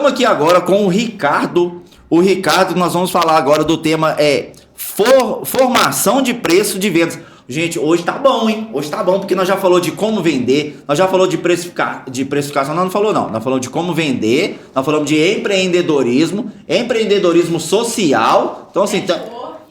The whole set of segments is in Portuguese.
Estamos aqui agora com o Ricardo. O Ricardo, nós vamos falar agora do tema formação de preço de vendas. Gente, hoje tá bom, hein? Hoje tá bom, porque nós já falou de como vender, nós já falou de precificação, não falou não. Nós falamos de como vender, nós falamos de empreendedorismo social. Então, assim,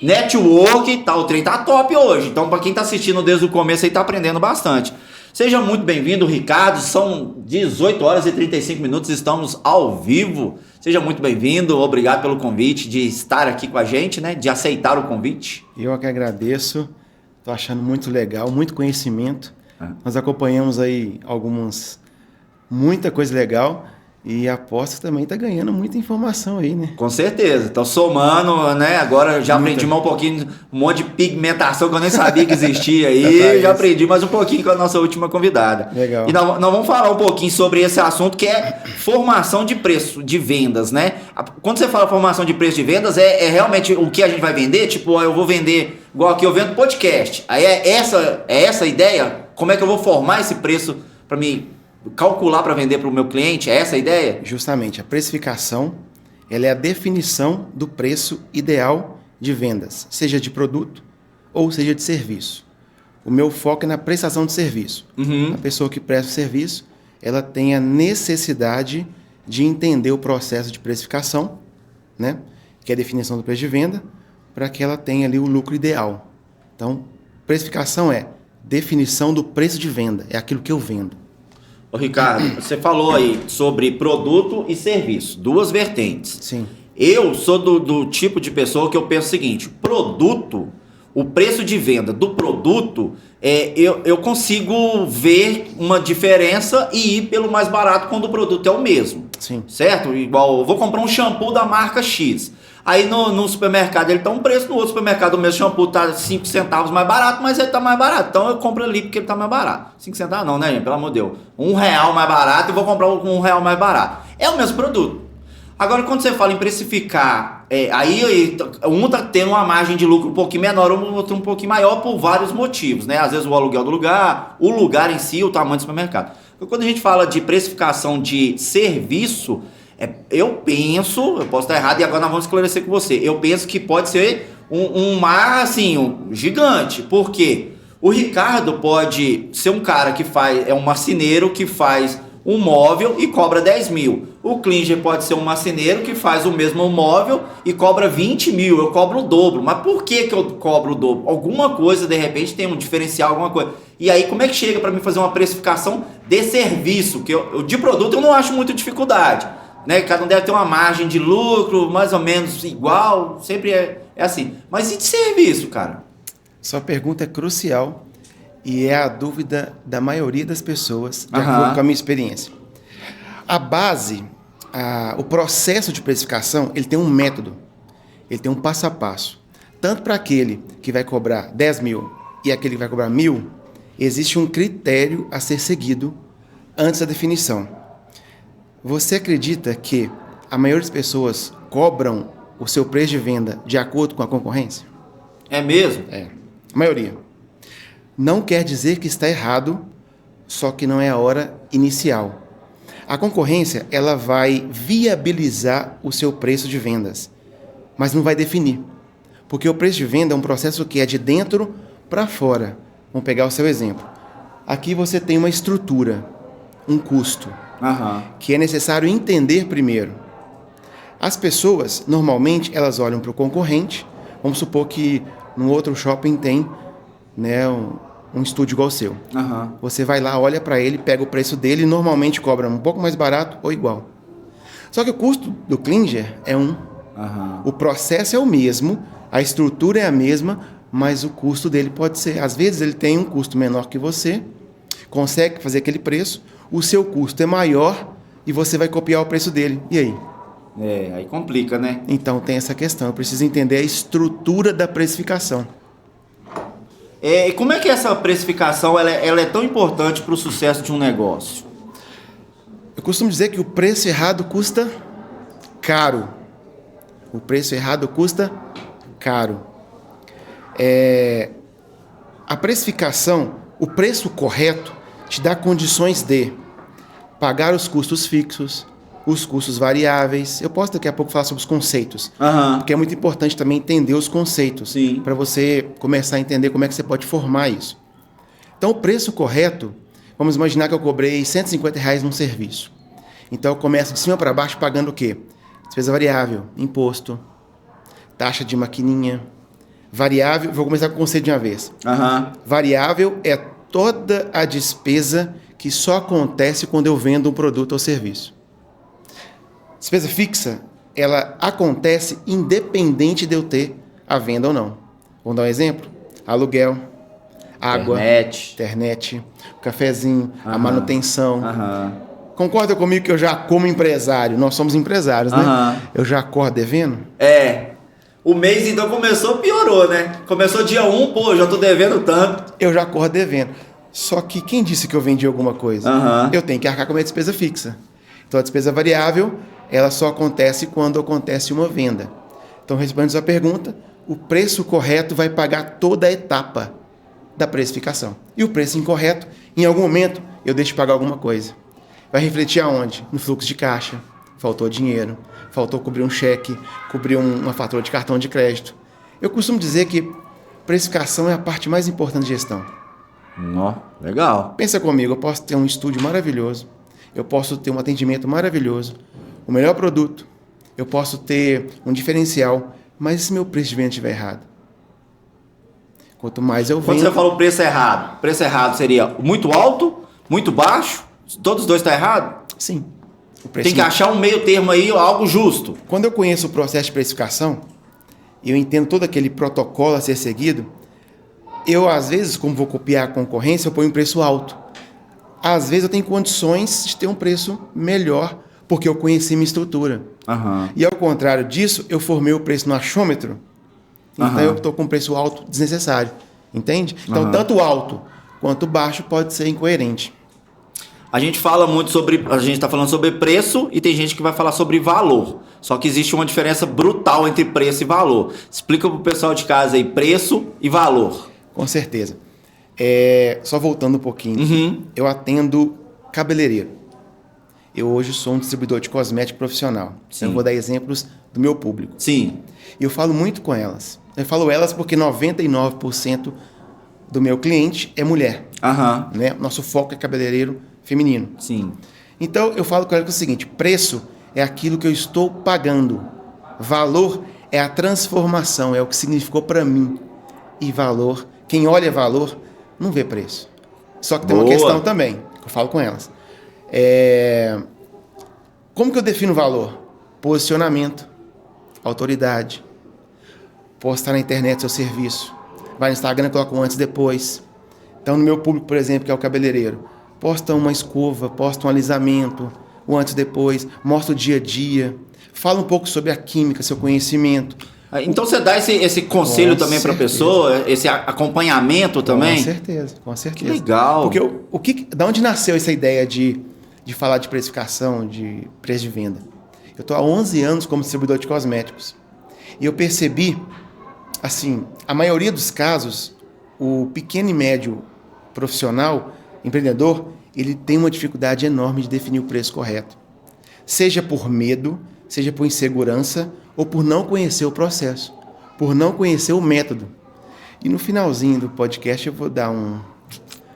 network, tá, o trem tá top hoje. Então, para quem tá assistindo desde o começo aí, tá aprendendo bastante. Seja muito bem-vindo, Ricardo. São 18 horas e 35 minutos, estamos ao vivo. Seja muito bem-vindo, obrigado pelo convite de estar aqui com a gente, né? De aceitar o convite. Eu que agradeço. Estou achando muito legal, muito conhecimento. Nós acompanhamos aí muita coisa legal e aposto que também está ganhando muita informação aí, né? Com certeza. Então, somando, né? Agora já aprendi um pouquinho, um monte de pigmentação que eu nem sabia que existia aí. Já aprendi mais um pouquinho com a nossa última convidada. Legal. E nós vamos falar um pouquinho sobre esse assunto que é formação de preço de vendas, né? Quando você fala formação de preço de vendas, é realmente o que a gente vai vender? Tipo, eu vou vender, igual aqui eu vendo podcast. Aí é essa a ideia? Como é que eu vou formar esse preço para me calcular para vender para o meu cliente? É essa a ideia? Justamente, a precificação, ela é a definição do preço ideal de vendas, seja de produto ou seja de serviço. O meu foco é na prestação de serviço. A pessoa que presta o serviço, ela tem a necessidade de entender o processo de precificação, né? Que é a definição do preço de venda, para que ela tenha ali o lucro ideal. Então, precificação é definição do preço de venda, é aquilo que eu vendo. Ô Ricardo, você falou aí sobre produto e serviço, duas vertentes. Sim. Eu sou do tipo de pessoa que eu penso o seguinte: produto, o preço de venda do produto, eu consigo ver uma diferença e ir pelo mais barato quando o produto é o mesmo. Sim. Certo? Igual, eu vou comprar um shampoo da marca X. Aí no supermercado ele tá um preço, no outro supermercado o mesmo shampoo tá 5 centavos mais barato, mas ele tá mais barato. Então eu compro ali porque ele tá mais barato. 5 centavos não, né, gente? Pelo amor de Deus. R$1 mais barato e vou comprar um R$1 mais barato. É o mesmo produto. Agora, quando você fala em precificar, aí um tá tendo uma margem de lucro um pouquinho menor, o outro um pouquinho maior por vários motivos, né? Às vezes o aluguel do lugar, o lugar em si, o tamanho do supermercado. Quando a gente fala de precificação de serviço, eu posso estar errado e agora nós vamos esclarecer com você. Eu penso que pode ser um mar, assim, gigante. Por quê? O Ricardo pode ser um cara que é um marceneiro que faz um móvel e cobra 10 mil. O Klinger pode ser um marceneiro que faz o mesmo móvel e cobra 20 mil. Eu cobro o dobro. Mas por que eu cobro o dobro? Alguma coisa, de repente, tem um diferencial, alguma coisa. E aí, como é que chega para mim fazer uma precificação de serviço? Que de produto eu não acho muita dificuldade, né? Cada um deve ter uma margem de lucro mais ou menos igual, sempre é assim. Mas e de serviço, cara? Sua pergunta é crucial e é a dúvida da maioria das pessoas, de acordo com a minha experiência. A base, o processo de precificação, ele tem um método, ele tem um passo a passo. Tanto para aquele que vai cobrar 10 mil e aquele que vai cobrar 1.000, existe um critério a ser seguido antes da definição. Você acredita que a maioria das pessoas cobram o seu preço de venda de acordo com a concorrência? É mesmo? É, a maioria. Não quer dizer que está errado, só que não é a hora inicial. A concorrência, ela vai viabilizar o seu preço de vendas, mas não vai definir. Porque o preço de venda é um processo que é de dentro para fora. Vamos pegar o seu exemplo. Aqui você tem uma estrutura, um custo, que é necessário entender primeiro. As pessoas, normalmente, elas olham para o concorrente. Vamos supor que no outro shopping tem, né, um estúdio igual ao seu. Você vai lá, olha para ele, pega o preço dele e normalmente cobra um pouco mais barato ou igual. Só que o custo do Klinger é o processo é o mesmo, a estrutura é a mesma, mas o custo dele pode ser... Às vezes ele tem um custo menor que você, consegue fazer aquele preço, o seu custo é maior e você vai copiar o preço dele. E aí? Aí complica, né? Então tem essa questão, eu preciso entender a estrutura da precificação. E como é que essa precificação ela é tão importante para o sucesso de um negócio? Eu costumo dizer que o preço errado custa caro. O preço errado custa caro. A precificação, o preço correto, te dá condições de pagar os custos fixos, os custos variáveis. Eu posso daqui a pouco falar sobre os conceitos, Aham. porque é muito importante também entender os conceitos, Sim. para você começar a entender como é que você pode formar isso. Então, o preço correto, vamos imaginar que eu cobrei R$ 150 num serviço. Então, eu começo de cima para baixo pagando o quê? Despesa variável, imposto, taxa de maquininha. Variável, vou começar com o conceito de uma vez. Aham. Variável é toda a despesa que só acontece quando eu vendo um produto ou serviço. Despesa fixa, ela acontece independente de eu ter a venda ou não. Vamos dar um exemplo? Aluguel, água, internet, o cafezinho, a manutenção. Aham. Concorda comigo que eu já como empresário? Nós somos empresários, né? Aham. Eu já acordo devendo? É. O mês então começou, piorou, né? Começou dia 1, pô, já tô devendo tanto. Eu já acordo devendo. Só que quem disse que eu vendi alguma coisa? Aham. Eu tenho que arcar com a minha despesa fixa. Então a despesa variável, ela só acontece quando acontece uma venda. Então, respondendo a sua pergunta, o preço correto vai pagar toda a etapa da precificação. E o preço incorreto, em algum momento, eu deixo de pagar alguma coisa. Vai refletir aonde? No fluxo de caixa. Faltou dinheiro, faltou cobrir um cheque, cobrir uma fatura de cartão de crédito. Eu costumo dizer que precificação é a parte mais importante de gestão. Ó, legal. Pensa comigo, eu posso ter um estúdio maravilhoso, eu posso ter um atendimento maravilhoso, o melhor produto, eu posso ter um diferencial, mas e se meu preço de venda estiver errado? Quanto mais eu Quando vendo... você fala o preço errado seria muito alto, muito baixo? Todos os dois estão errados? Sim. O preço Tem que achar um meio termo aí, algo justo. Quando eu conheço o processo de precificação, e eu entendo todo aquele protocolo a ser seguido, eu, às vezes, como vou copiar a concorrência, eu ponho um preço alto. Às vezes eu tenho condições de ter um preço melhor, porque eu conheci minha estrutura. Aham. E ao contrário disso, eu formei o preço no achômetro, então Aham. eu estou com um preço alto desnecessário. Entende? Então, Aham. tanto alto quanto baixo pode ser incoerente. A gente fala muito sobre... A gente tá falando sobre preço e tem gente que vai falar sobre valor. Só que existe uma diferença brutal entre preço e valor. Explica pro pessoal de casa aí, preço e valor. Com certeza. Só voltando um pouquinho. Uhum. Eu atendo cabeleireiro. Eu hoje sou um distribuidor de cosmético profissional. Sim. Eu vou dar exemplos do meu público. Sim. E eu falo muito com elas. Eu falo elas porque 99% do meu cliente é mulher. Aham. Né? Nosso foco é cabeleireiro feminino. Sim. Então, eu falo com elas o seguinte: preço é aquilo que eu estou pagando. Valor é a transformação, é o que significou para mim. E valor, quem olha valor, não vê preço. Só que tem uma Boa. questão também, que eu falo com elas. Como que eu defino valor? Posicionamento, autoridade, postar na internet seu serviço, vai no Instagram, coloca um antes e depois. Então, no meu público, por exemplo, que é o cabeleireiro, posta uma escova, posta um alisamento, o antes e depois, mostra o dia a dia, fala um pouco sobre a química, seu conhecimento. Então você dá esse conselho Com também para a certeza. pessoa, esse acompanhamento também? Com certeza, com certeza. Que legal. Porque da onde nasceu essa ideia de falar de precificação, de preço de venda? Eu estou há 11 anos como distribuidor de cosméticos. E eu percebi, assim, a maioria dos casos, o pequeno e médio profissional, empreendedor, ele tem uma dificuldade enorme de definir o preço correto. Seja por medo, seja por insegurança, ou por não conhecer o processo, por não conhecer o método. E no finalzinho do podcast eu vou dar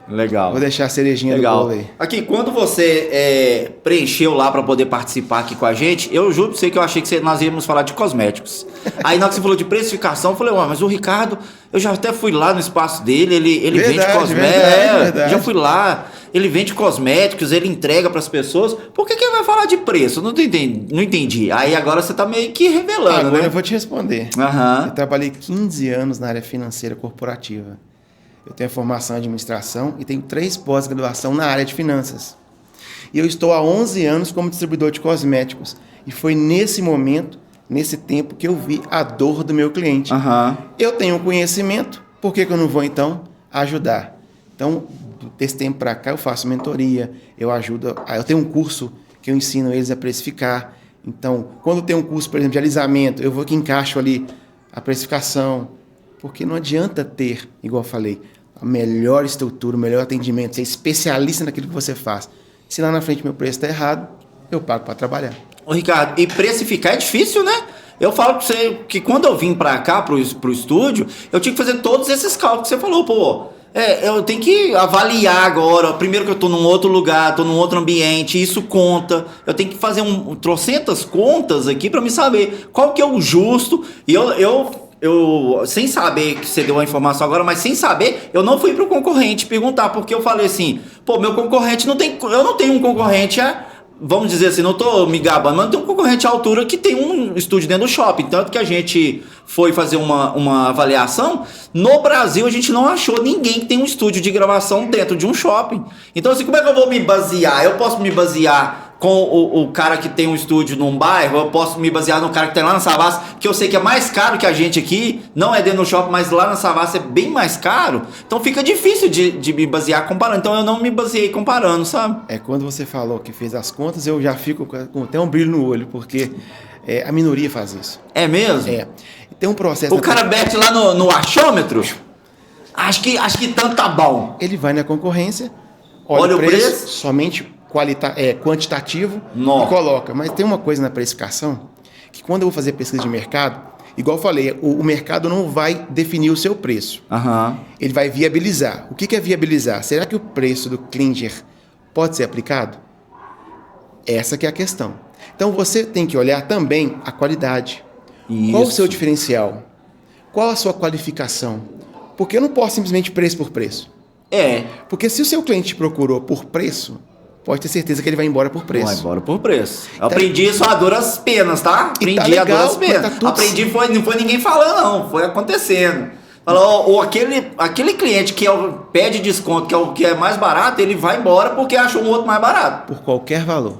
Legal. Vou deixar a cerejinha Legal. do bolo aí. Aqui, quando você preencheu lá para poder participar aqui com a gente, eu juro pra você que eu achei que nós íamos falar de cosméticos. Aí na hora que você falou de precificação, eu falei, ué, mas o Ricardo, eu já até fui lá no espaço dele, ele vende Verdade, cosméticos. verdade. Já fui lá, ele vende cosméticos, ele entrega para as pessoas. Por que ele vai falar de preço? Não entendi. Aí agora você tá meio que revelando, Agora né? eu vou te responder. Aham. Eu trabalhei 15 anos na área financeira corporativa. Eu tenho formação em administração e tenho 3 pós-graduação na área de finanças. E eu estou há 11 anos como distribuidor de cosméticos. E foi nesse momento, nesse tempo, que eu vi a dor do meu cliente. Aham. Eu tenho conhecimento, por que eu não vou, então, ajudar? Então, desse tempo para cá, eu faço mentoria, eu ajudo... Eu tenho um curso que eu ensino eles a precificar. Então, quando tem um curso, por exemplo, de alisamento, eu vou que encaixo ali a precificação. Porque não adianta ter, igual eu falei, a melhor estrutura, o melhor atendimento, ser especialista naquilo que você faz. Se lá na frente meu preço está errado, eu pago para trabalhar. Ô, Ricardo, e precificar é difícil, né? Eu falo pra você que quando eu vim pra cá, pro estúdio, eu tinha que fazer todos esses cálculos que você falou, pô. Eu tenho que avaliar agora. Primeiro que eu tô num outro lugar, tô num outro ambiente, isso conta. Eu tenho que fazer trocentas contas aqui pra me saber qual que é o justo. E eu, sem saber que você deu a informação agora, mas sem saber, eu não fui pro concorrente perguntar, porque eu falei assim, pô, meu concorrente não tem. Eu não tenho um concorrente vamos dizer assim, não tô me gabando, mas não tem um concorrente à altura que tem um estúdio dentro do shopping. Tanto que a gente foi fazer uma avaliação, no Brasil a gente não achou ninguém que tem um estúdio de gravação dentro de um shopping. Então assim, como é que eu vou me basear? Eu posso me basear com o cara que tem um estúdio num bairro, eu posso me basear no cara que tem lá na Savassi, que eu sei que é mais caro que a gente aqui, não é dentro do shopping, mas lá na Savassi é bem mais caro, então fica difícil de me basear comparando, então eu não me baseei comparando, sabe? Quando você falou que fez as contas, eu já fico com até um brilho no olho, porque a minoria faz isso. É mesmo? Tem um processo... O cara mete lá no achômetro, acho que tanto tá bom. Ele vai na concorrência, olha o preço, somente quantitativo e coloca. Mas tem uma coisa na precificação, que quando eu vou fazer pesquisa de mercado, igual eu falei, o mercado não vai definir o seu preço. Ele vai viabilizar. O que é viabilizar? Será que o preço do Klinger pode ser aplicado? Essa que é a questão. Então você tem que olhar também a qualidade. Isso. Qual o seu diferencial? Qual a sua qualificação? Porque eu não posso simplesmente preço por preço. Porque se o seu cliente te procurou por preço, pode ter certeza que ele vai embora por preço. Vai embora por preço. Eu aprendi isso a duras penas, tá? Aprendi a duras penas. Aprendi, não foi ninguém falando, não. Foi acontecendo. Ou aquele cliente que pede desconto, que é mais barato, ele vai embora porque achou um outro mais barato. Por qualquer valor.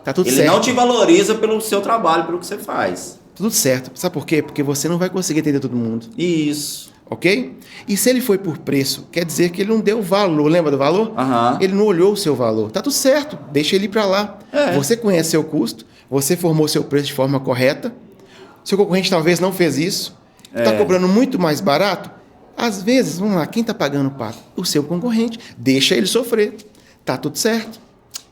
Tá tudo ele certo. Ele não te valoriza pelo seu trabalho, pelo que você faz. Tudo certo. Sabe por quê? Porque você não vai conseguir atender todo mundo. Isso. Ok? E se ele foi por preço, quer dizer que ele não deu valor. Lembra do valor? Ele não olhou o seu valor. Tá tudo certo. Deixa ele ir para lá. Você conhece seu custo. Você formou seu preço de forma correta. Seu concorrente talvez não fez isso. Está cobrando muito mais barato. Às vezes, vamos lá, quem está pagando o pato? O seu concorrente. Deixa ele sofrer. Tá tudo certo.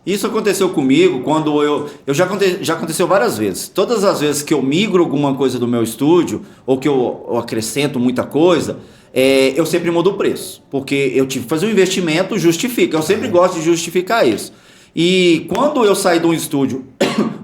Isso aconteceu comigo quando já aconteceu várias vezes. Todas as vezes que eu migro alguma coisa do meu estúdio, ou que eu acrescento muita coisa, eu sempre mudo o preço. Porque eu tive que fazer um investimento, justifica. Eu sempre gosto de justificar isso. E quando eu saí de um estúdio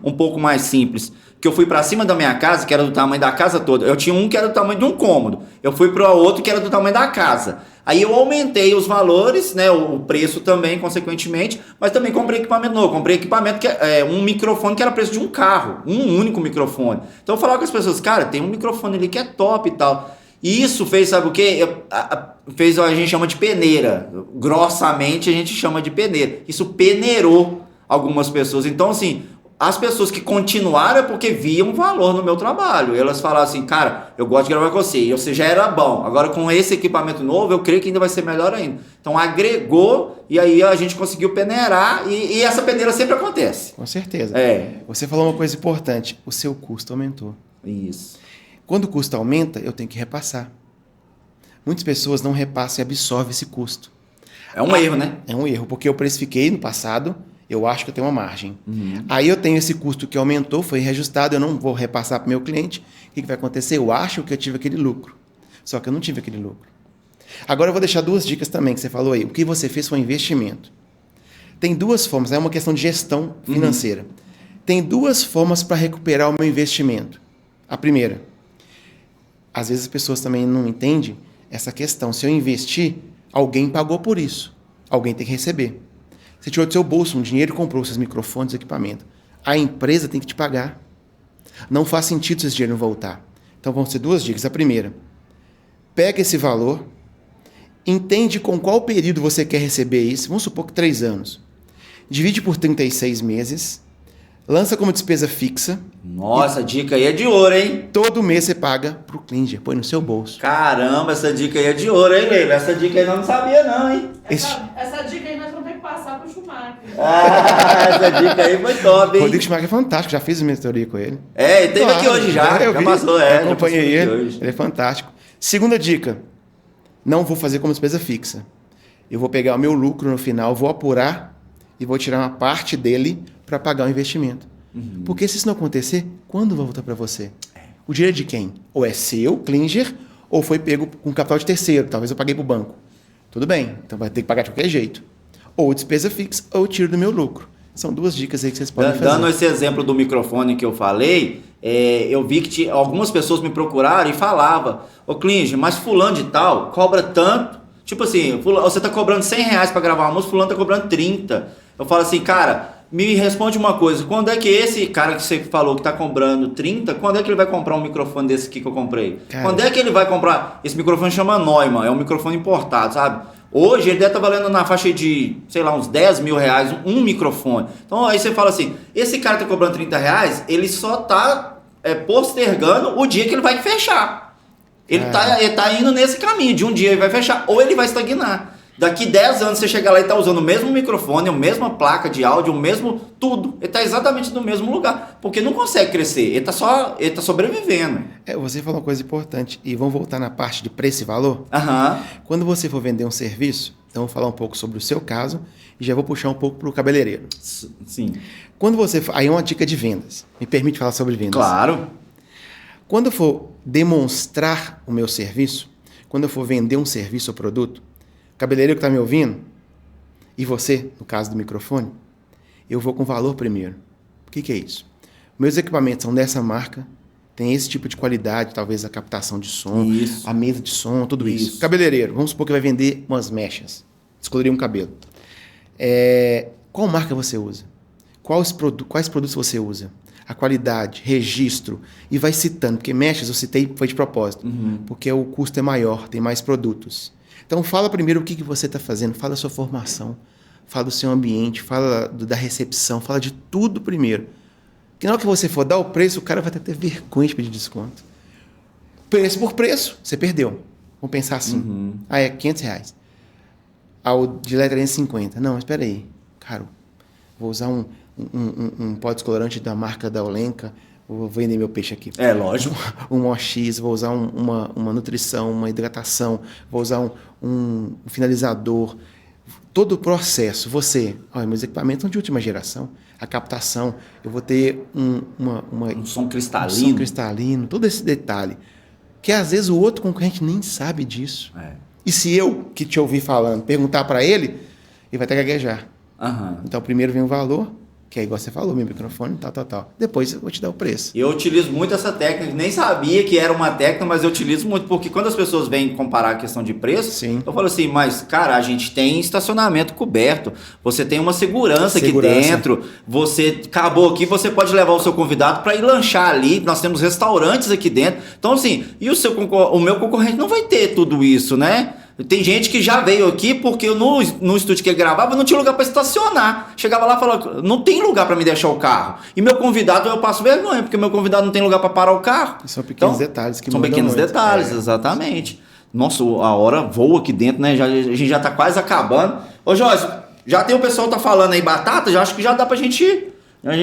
um pouco mais simples, que eu fui para cima da minha casa, que era do tamanho da casa toda, eu tinha um que era do tamanho de um cômodo. Eu fui para outro que era do tamanho da casa. Aí eu aumentei os valores, né, o preço também, consequentemente, mas também comprei equipamento novo. Comprei equipamento que um microfone que era preço de um carro, um único microfone. Então eu falava com as pessoas, cara, tem um microfone ali que é top e tal. E isso fez, sabe o quê? A gente chama de peneira. Grossamente a gente chama de peneira. Isso peneirou algumas pessoas. Então, assim, as pessoas que continuaram é porque viam valor no meu trabalho. Elas falaram assim, cara, eu gosto de gravar com você. E você já era bom. Agora com esse equipamento novo, eu creio que ainda vai ser melhor ainda. Então agregou e aí a gente conseguiu peneirar e essa peneira sempre acontece. Com certeza. Você falou uma coisa importante. O seu custo aumentou. Isso. Quando o custo aumenta, eu tenho que repassar. Muitas pessoas não repassam e absorvem esse custo. É um erro, né? É um erro, porque eu precifiquei no passado, eu acho que eu tenho uma margem. Aí eu tenho esse custo que aumentou, foi reajustado, eu não vou repassar para o meu cliente. O que vai acontecer? Eu acho que eu tive aquele lucro. Só que eu não tive aquele lucro. Agora eu vou deixar 2 dicas também que você falou aí. O que você fez foi um investimento. Tem 2 formas, é uma questão de gestão financeira. Tem 2 formas para recuperar o meu investimento. A primeira, às vezes as pessoas também não entendem essa questão. Se eu investir, alguém pagou por isso. Alguém tem que receber. Você tirou do seu bolso um dinheiro e comprou seus microfones e equipamento. A empresa tem que te pagar. Não faz sentido esse dinheiro não voltar. Então vão ser 2 dicas. A primeira, pega esse valor, entende com qual período você quer receber isso. Vamos supor que 3 anos. Divide por 36 meses. Lança como despesa fixa. Nossa, a dica aí é de ouro, hein? Todo mês você paga pro Klinger, põe no seu bolso. Caramba, essa dica aí é de ouro, hein, Leila? Essa dica aí eu não sabia não, hein? Essa dica aí nós vamos ter que passar pro Schumacher. Essa dica aí foi top, hein? Rodrigo Schumacher é fantástico, já fiz mentoria com ele. Ele teve aqui hoje já. Eu já passou, eu acompanhei ele. Ele é fantástico. Segunda dica, não vou fazer como despesa fixa. Eu vou pegar o meu lucro no final, vou apurar e vou tirar uma parte dele para pagar o investimento. Porque se isso não acontecer, quando vai voltar para você? O dinheiro é de quem? Ou é seu, Klinger, ou foi pego com capital de terceiro. Talvez eu paguei para o banco. Tudo bem, então vai ter que pagar de qualquer jeito. Ou despesa fixa, ou tiro do meu lucro. São 2 dicas aí que vocês podem fazer. Dando esse exemplo do microfone que eu falei, eu vi que algumas pessoas me procuraram e falavam: ô Klinger, mas fulano de tal cobra tanto. Tipo assim, você tá cobrando R$100 para gravar uma música, fulano tá cobrando 30. Eu falo assim, cara, me responde uma coisa, quando é que esse cara que você falou que tá cobrando 30, quando é que ele vai comprar um microfone desse aqui que eu comprei? Cara. Quando é que ele vai comprar? Esse microfone chama Neumann, é um microfone importado, sabe? Hoje ele deve estar valendo na faixa de, sei lá, uns R$10 mil um microfone. Então aí você fala assim, esse cara tá cobrando R$30, ele só tá postergando o dia que ele vai fechar. Ele tá indo nesse caminho, de um dia ele vai fechar, ou ele vai estagnar. Daqui 10 anos você chegar lá e tá usando o mesmo microfone, a mesma placa de áudio, o mesmo tudo. Ele tá exatamente no mesmo lugar, porque não consegue crescer, ele tá sobrevivendo. Você falou uma coisa importante, e vamos voltar na parte de preço e valor. Quando você for vender um serviço, então eu vou falar um pouco sobre o seu caso, e já vou puxar um pouco para o cabeleireiro. Sim. Quando você... Aí é uma dica de vendas. Me permite falar sobre vendas? Claro. Quando eu for demonstrar o meu serviço, quando eu for vender um serviço ou produto, cabeleireiro que está me ouvindo, e você, no caso do microfone, eu vou com valor primeiro. O que é isso? Meus equipamentos são dessa marca, tem esse tipo de qualidade, talvez a captação de som, a mesa de som, tudo isso. Cabeleireiro, vamos supor que vai vender umas mechas, descolorir um cabelo. Qual marca você usa? Quais produtos você usa? A qualidade, registro, e vai citando, porque mechas eu citei foi de propósito, porque o custo é maior, tem mais produtos. Então fala primeiro o que você está fazendo, fala da sua formação, fala do seu ambiente, fala da recepção, fala de tudo primeiro. Porque na hora que você for dar o preço, o cara vai ter vergonha de pedir desconto. Preço por preço, você perdeu. Vamos pensar assim, é R$500. O de letra 350. Não, espera aí, cara, vou usar um pó descolorante da marca da Olenka, vou vender meu peixe aqui. Lógico. Um OX, vou usar uma nutrição, uma hidratação, vou usar um finalizador. Todo o processo, meus equipamentos são de última geração. A captação, eu vou ter um som cristalino. Um som cristalino, todo esse detalhe. Que às vezes o outro concorrente nem sabe disso. E se eu, que te ouvi falando, perguntar para ele, ele vai até gaguejar. Então primeiro vem o valor, que é igual você falou, meu microfone, tal. Depois eu vou te dar o preço. Eu utilizo muito essa técnica, nem sabia que era uma técnica, mas eu utilizo muito, porque quando as pessoas vêm comparar a questão de preço, eu falo assim, mas cara, a gente tem estacionamento coberto, você tem uma segurança aqui dentro, você acabou aqui, você pode levar o seu convidado para ir lanchar ali, nós temos restaurantes aqui dentro, então assim, e o meu concorrente não vai ter tudo isso, né? Tem gente que já veio aqui porque no estúdio que ele gravava não tinha lugar para estacionar. Chegava lá e falava, não tem lugar para me deixar o carro. E meu convidado, eu passo vergonha, porque meu convidado não tem lugar para parar o carro. São pequenos detalhes que são pequenos muito. Detalhes, exatamente. Nossa, a hora voa aqui dentro, né? A gente já tá quase acabando. Ô, Joyce, já tem o pessoal tá falando aí batata, já acho que já dá pra gente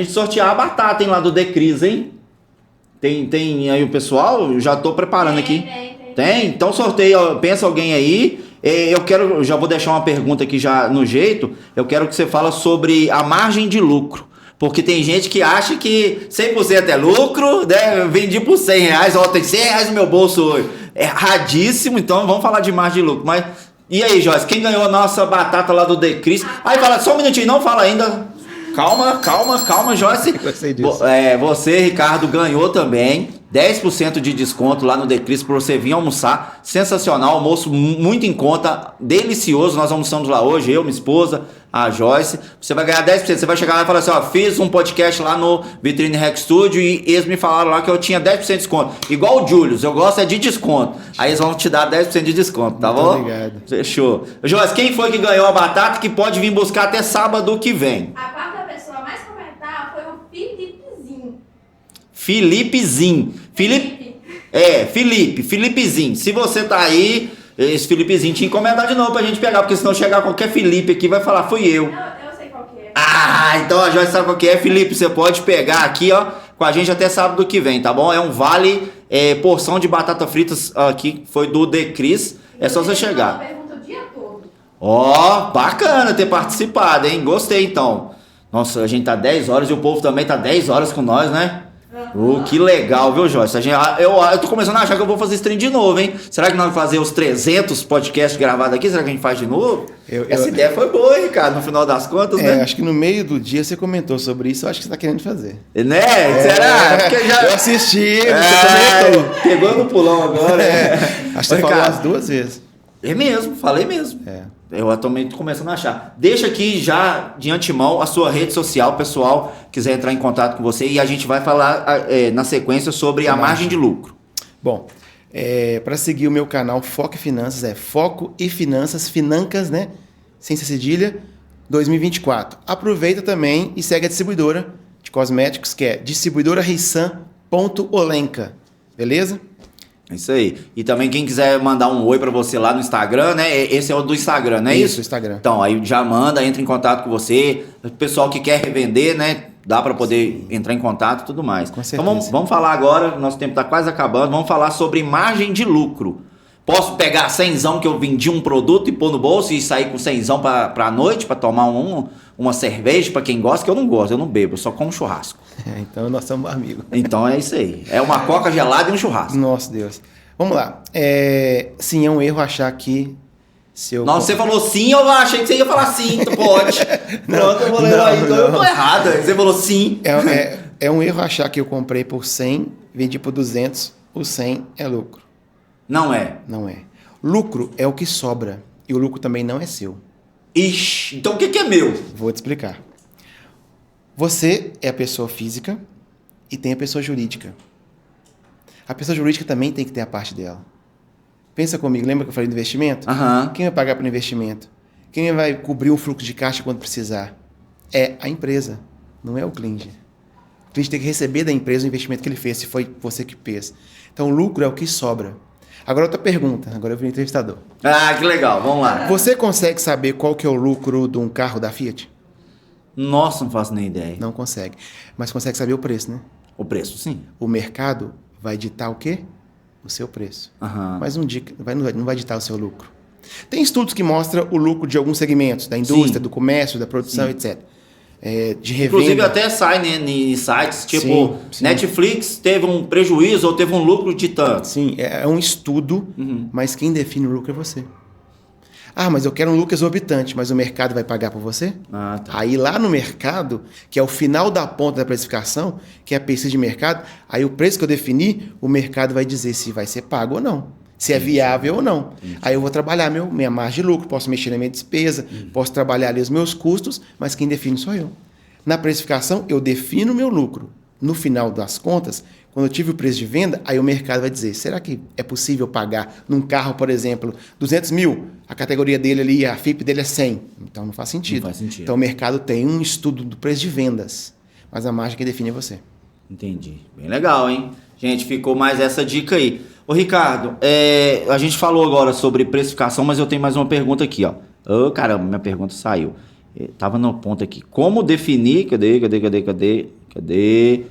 sortear a batata, hein, lá do Decris, hein? Tem aí o pessoal? Eu já tô preparando aqui. Tem? Então sorteio, pensa alguém aí. Eu já vou deixar uma pergunta aqui já no jeito. Eu quero que você fale sobre a margem de lucro. Porque tem gente que acha que 100% é lucro, né? Vendi por R$100, ó, tem R$100 no meu bolso hoje. É erradíssimo, então vamos falar de margem de lucro. Mas e aí, Joyce, quem ganhou a nossa batata lá do Decris? Aí fala, só um minutinho, não fala ainda. Calma, Joyce. Você, Ricardo, ganhou também 10% de desconto lá no Decris para você vir almoçar. Sensacional, almoço muito em conta, delicioso. Nós almoçamos lá hoje, eu, minha esposa, a Joyce. Você vai ganhar 10%. Você vai chegar lá e falar assim, ó, fiz um podcast lá no Vitrine Rec Studio e eles me falaram lá que eu tinha 10% de desconto. Igual o Julius, eu gosto de desconto. Aí eles vão te dar 10% de desconto, tá bom? Obrigado. Fechou. Joyce, quem foi que ganhou a batata que pode vir buscar até sábado que vem? A quarta pessoa mais comentar foi o Felipezinho. Felipezinho. Se você tá aí, esse Felipezinho tinha que encomendar de novo pra gente pegar, porque senão chegar qualquer Felipe aqui vai falar, fui eu. Eu sei qual que é. Então a Joyce sabe qual que é. Felipe, você pode pegar aqui, ó, com a gente até sábado que vem, tá bom? É um vale, porção de batata fritas aqui, foi do Decris. É só você chegar. Pergunta o dia todo. Bacana ter participado, hein? Gostei, então. Nossa, a gente tá 10 horas e o povo também tá 10 horas com nós, né? Que legal, viu, Joyce? Eu tô começando a achar que eu vou fazer stream de novo, hein? Será que nós vamos fazer os 300 podcasts gravados aqui? Será que a gente faz de novo? Essa ideia foi boa, hein, Ricardo, no final das contas, né? Acho que no meio do dia você comentou sobre isso, eu acho que você tá querendo fazer. Né? Será? Porque Eu assisti, você comentou. Pegou no pulão agora. Acho que você falou as 2 vezes. É mesmo, falei mesmo. Eu atualmente tô começando a achar. Deixa aqui já de antemão a sua rede social, pessoal, quiser entrar em contato com você, e a gente vai falar na sequência sobre a margem de lucro. Bom, para seguir o meu canal Foco e Finanças, Foco e Finanças, Financas, né? Sem ser cedilha, 2024. Aproveita também e segue a distribuidora de cosméticos, que é distribuidorarissan.olenka, beleza? É isso aí. E também quem quiser mandar um oi pra você lá no Instagram, né? Esse é o do Instagram, não é isso? Isso, Instagram. Então, aí já manda, entra em contato com você. O pessoal que quer revender, né? Dá pra poder entrar em contato e tudo mais. Com certeza. Então vamos falar agora, nosso tempo tá quase acabando, vamos falar sobre margem de lucro. Posso pegar 100zão que eu vendi um produto e pôr no bolso e sair com 100zão pra noite, pra tomar uma cerveja, pra quem gosta, que eu não gosto, eu não bebo, eu só como churrasco. Então nós somos amigos. Então é isso aí. É uma coca gelada e um churrasco. Nossa Deus. Vamos lá. Sim, é um erro achar que se eu... Não, você falou sim, eu achei que você ia falar sim, tu pode. Pronto, eu vou ler aí, então eu tô errado. Você falou sim. É um erro achar que eu comprei por 100, vendi por 200, o 100 é lucro. Não é. Não é. Lucro é o que sobra e o lucro também não é seu. Ixi, então o que é meu? Vou te explicar. Você é a pessoa física e tem a pessoa jurídica. A pessoa jurídica também tem que ter a parte dela. Pensa comigo, lembra que eu falei do investimento? Quem vai pagar pelo investimento? Quem vai cobrir o fluxo de caixa quando precisar? É a empresa, não é o cliente. O cliente tem que receber da empresa o investimento que ele fez, se foi você que fez. Então, o lucro é o que sobra. Agora, outra pergunta. Agora eu vim entrevistador. Ah, que legal. Vamos lá. Você consegue saber qual que é o lucro de um carro da Fiat? Nossa, não faço nem ideia. Não consegue. Mas consegue saber o preço, né? O preço, sim. O mercado vai ditar o quê? O seu preço. Mas não vai ditar o seu lucro. Tem estudos que mostram o lucro de alguns segmentos, da indústria, do comércio, da produção, etc. De revenda. Inclusive até sai, né, em sites, tipo, Sim. Netflix teve um prejuízo ou teve um lucro de tanto. Sim, é um estudo, mas quem define o lucro é você. Ah, mas eu quero um lucro exorbitante, mas o mercado vai pagar por você? Ah, tá. Aí lá no mercado, que é o final da ponta da precificação, que é a pesquisa de mercado, aí o preço que eu defini, o mercado vai dizer se vai ser pago ou não. Se é viável ou não. Aí eu vou trabalhar minha margem de lucro, posso mexer na minha despesa, posso trabalhar ali os meus custos, mas quem define sou eu. Na precificação, eu defino o meu lucro. No final das contas, quando eu tive o preço de venda, aí o mercado vai dizer, será que é possível pagar num carro, por exemplo, 200 mil? A categoria dele ali, a FIP dele é 100. Então não faz sentido. Não faz sentido. Então o mercado tem um estudo do preço de vendas, mas a margem que define é você. Entendi. Bem legal, hein? Gente, ficou mais essa dica aí. Ô, Ricardo, a gente falou agora sobre precificação, mas eu tenho mais uma pergunta aqui, ó. Ô, caramba, minha pergunta saiu. Tava no ponto aqui. Como definir... Cadê?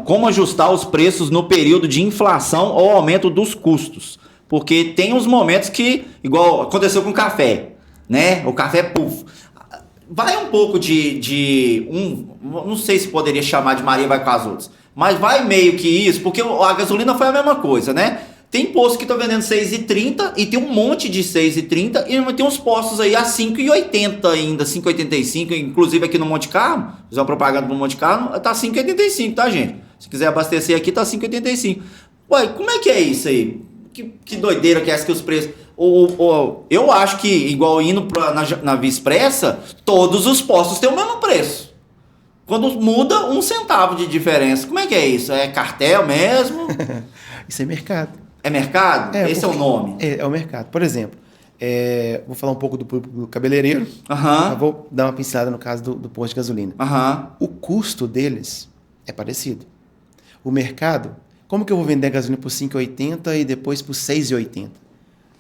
Como ajustar os preços no período de inflação ou aumento dos custos? Porque tem uns momentos que, igual aconteceu com o café, né? O café, puf. Vai um pouco não sei se poderia chamar de Maria vai com as outras, mas vai meio que isso, porque a gasolina foi a mesma coisa, né? Tem posto que tá vendendo 6,30 e tem um monte de 6,30 e tem uns postos aí a 5,80 ainda, 5,85, inclusive aqui no Monte Carlo, fizer uma propaganda pro Monte Carlo, tá 5,85, tá, gente? Se quiser abastecer aqui, tá 5,85. Ué, como é que é isso aí? Que doideira que é essa que os preços... Eu acho que, igual indo na Via Expressa, todos os postos têm o mesmo preço. Quando muda, 1 centavo de diferença. Como é que é isso? É cartel mesmo? Isso é mercado. É mercado? Esse é o nome? É o mercado. Por exemplo, vou falar um pouco do cabeleireiro. Vou dar uma pincelada no caso do posto de gasolina. O custo deles é parecido. O mercado, como que eu vou vender a gasolina por 5,80 e depois por 6,80?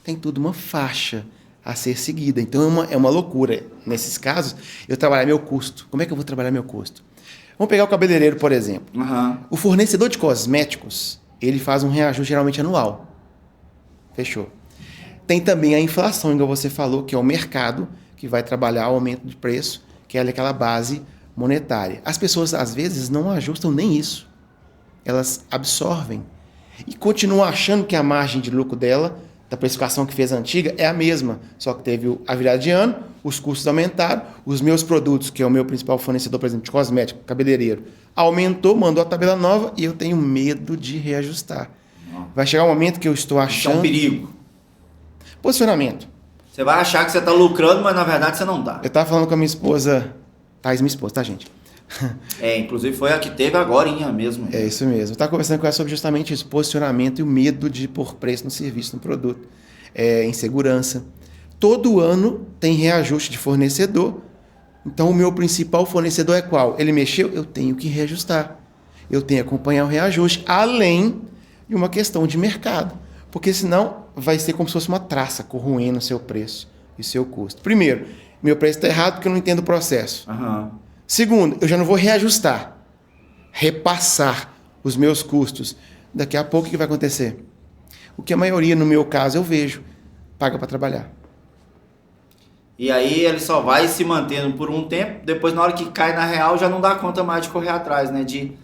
Tem tudo uma faixa a ser seguida. Então é uma loucura. Nesses casos, eu trabalhar meu custo. Como é que eu vou trabalhar meu custo? Vamos pegar o cabeleireiro, por exemplo. O fornecedor de cosméticos, ele faz um reajuste geralmente anual. Fechou. Tem também a inflação, igual você falou, que é o mercado que vai trabalhar o aumento de preço, que é aquela base monetária. As pessoas, às vezes, não ajustam nem isso. Elas absorvem e continuam achando que a margem de lucro dela, da precificação que fez a antiga, é a mesma. Só que teve a virada de ano, os custos aumentaram, os meus produtos, que é o meu principal fornecedor, por exemplo, de cosmético, cabeleireiro, aumentou, mandou a tabela nova e eu tenho medo de reajustar. Vai chegar um momento que eu estou Isso é achando... um perigo. Posicionamento. Você vai achar que você está lucrando, mas na verdade você não está. Eu estava falando com a minha esposa, Thais, minha esposa, tá, gente? Inclusive foi a que teve agora mesmo. É isso mesmo. Eu estava conversando com ela sobre justamente isso, posicionamento e o medo de pôr preço no serviço, no produto. Insegurança. Todo ano tem reajuste de fornecedor. Então o meu principal fornecedor é qual? Ele mexeu, eu tenho que reajustar. Eu tenho que acompanhar o reajuste, além de uma questão de mercado. Porque senão vai ser como se fosse uma traça corroendo o seu preço e o seu custo. Primeiro, meu preço está errado porque eu não entendo o processo. Aham. Segundo, eu já não vou reajustar, repassar os meus custos. Daqui a pouco o que vai acontecer? O que a maioria, no meu caso, eu vejo, paga para trabalhar. E aí ele só vai se mantendo por um tempo, depois na hora que cai na real já não dá conta mais de correr atrás, né? De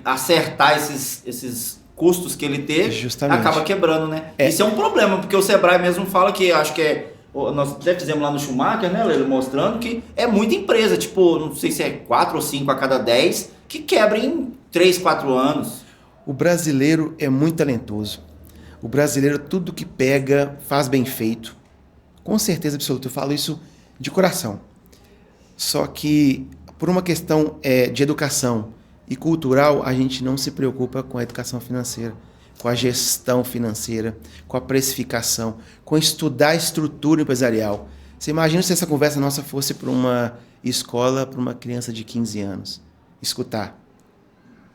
acertar esses custos que ele teve, Justamente. acaba quebrando, né? Isso é um problema, porque o Sebrae mesmo fala que, acho que nós até fizemos lá no Schumacher, né, Leila, mostrando que é muita empresa, tipo, não sei se é 4 ou 5 a cada 10, que quebra em 3, 4 anos. O brasileiro é muito talentoso. O brasileiro, tudo que pega, faz bem feito. Com certeza absoluta, eu falo isso de coração. Só que, por uma questão de educação e cultural, a gente não se preocupa com a educação financeira, com a gestão financeira, com a precificação, com estudar a estrutura empresarial. Você imagina se essa conversa nossa fosse para uma escola, para uma criança de 15 anos. Escutar.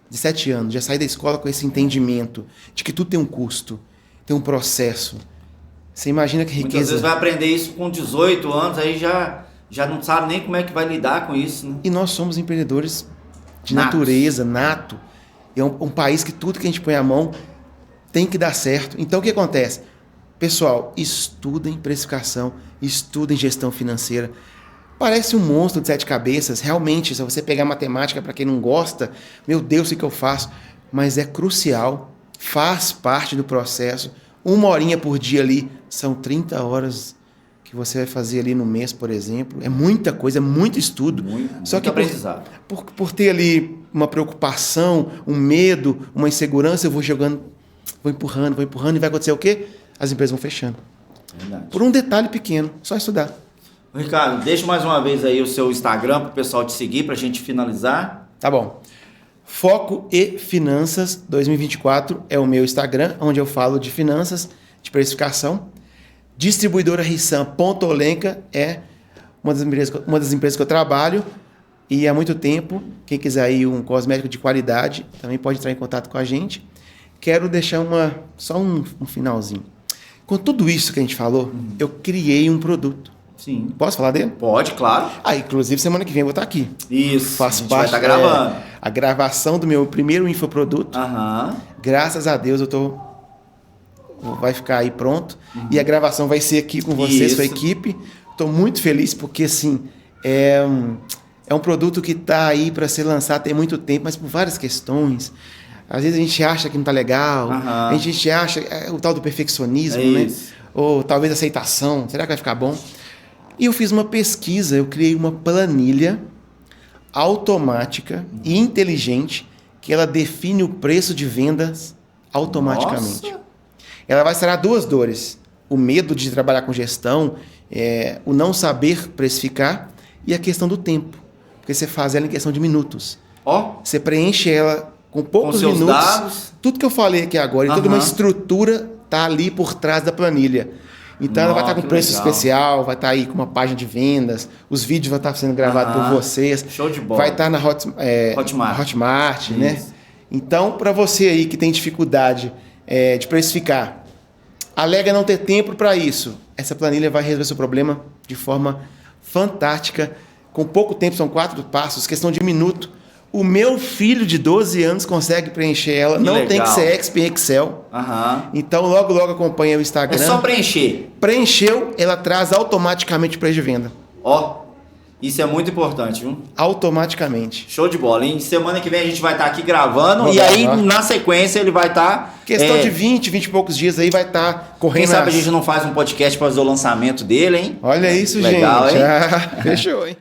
De 7 anos, já sair da escola com esse entendimento de que tudo tem um custo, tem um processo. Você imagina que riqueza... Muitas vezes vai aprender isso com 18 anos, aí já não sabe nem como é que vai lidar com isso, né? E nós somos empreendedores de Natos. natureza, nato. É um país que tudo que a gente põe a mão tem que dar certo. Então, o que acontece? Pessoal, estudem precificação, estudem gestão financeira. Parece um monstro de 7 cabeças. Realmente, se você pegar matemática, para quem não gosta, meu Deus, o que eu faço? Mas é crucial, faz parte do processo. 1 horinha por dia ali, são 30 horas que você vai fazer ali no mês, por exemplo. É muita coisa, é muito estudo. Só que por ter ali uma preocupação, um medo, uma insegurança, eu vou jogando, vou empurrando, e vai acontecer o quê? As empresas vão fechando. Verdade. Por um detalhe pequeno, só estudar. Ricardo, deixa mais uma vez aí o seu Instagram para o pessoal te seguir, para a gente finalizar. Tá bom. Foco e Finanças 2024 é o meu Instagram, onde eu falo de finanças, de precificação. Distribuidora Rissan Ponto Olenka é uma das empresas que eu trabalho e há muito tempo. Quem quiser aí um cosmético de qualidade também pode entrar em contato com a gente. Quero deixar só um finalzinho. Com tudo isso que a gente falou, eu criei um produto. Sim. Posso falar dele? Pode, claro. Inclusive semana que vem eu vou estar aqui. Isso. Faz a gente parte vai estar gravando. A gravação do meu primeiro infoproduto. Aham. Graças a Deus vai ficar aí pronto. E a gravação vai ser aqui com você, Isso. sua equipe. Estou muito feliz porque assim é um produto que está aí para ser lançado tem muito tempo, mas por várias questões. Às vezes a gente acha que não está legal, Aham. a gente acha o tal do perfeccionismo, É né? isso. Ou talvez aceitação. Será que vai ficar bom? E eu fiz uma pesquisa, eu criei uma planilha automática e inteligente que ela define o preço de vendas automaticamente. Nossa. Ela vai sarar 2 dores. O medo de trabalhar com gestão, o não saber precificar e a questão do tempo. Porque você faz ela em questão de minutos. Ó, Você preenche ela com poucos seus minutos. dados. Tudo que eu falei aqui agora, e toda uma Aham. estrutura está ali por trás da planilha. Então ela vai estar com que preço legal. especial, vai estar aí com uma página de vendas, os vídeos vão estar sendo gravados Aham. por vocês. Show de bola. Vai estar na Hotmart. Hotmart, né? Isso. Então, para você aí que tem dificuldade de precificar, alega não ter tempo para isso, essa planilha vai resolver seu problema de forma fantástica. Com pouco tempo, são 4 passos, questão de minuto. O meu filho de 12 anos consegue preencher ela, Que não legal. tem que ser expert em Excel. Aham. Então, logo acompanha o Instagram. É só preencher. Preencheu, ela traz automaticamente o preço de venda. Ó, Isso é muito importante, viu? Automaticamente. Show de bola, hein? Semana que vem a gente vai estar aqui gravando Vou e aí gravar. na sequência ele vai estar... Questão de 20 e poucos dias aí vai estar correndo. Quem sabe a gente não faz um podcast para fazer o lançamento dele, hein? Olha isso, Legal, gente. hein? Ah, fechou, hein?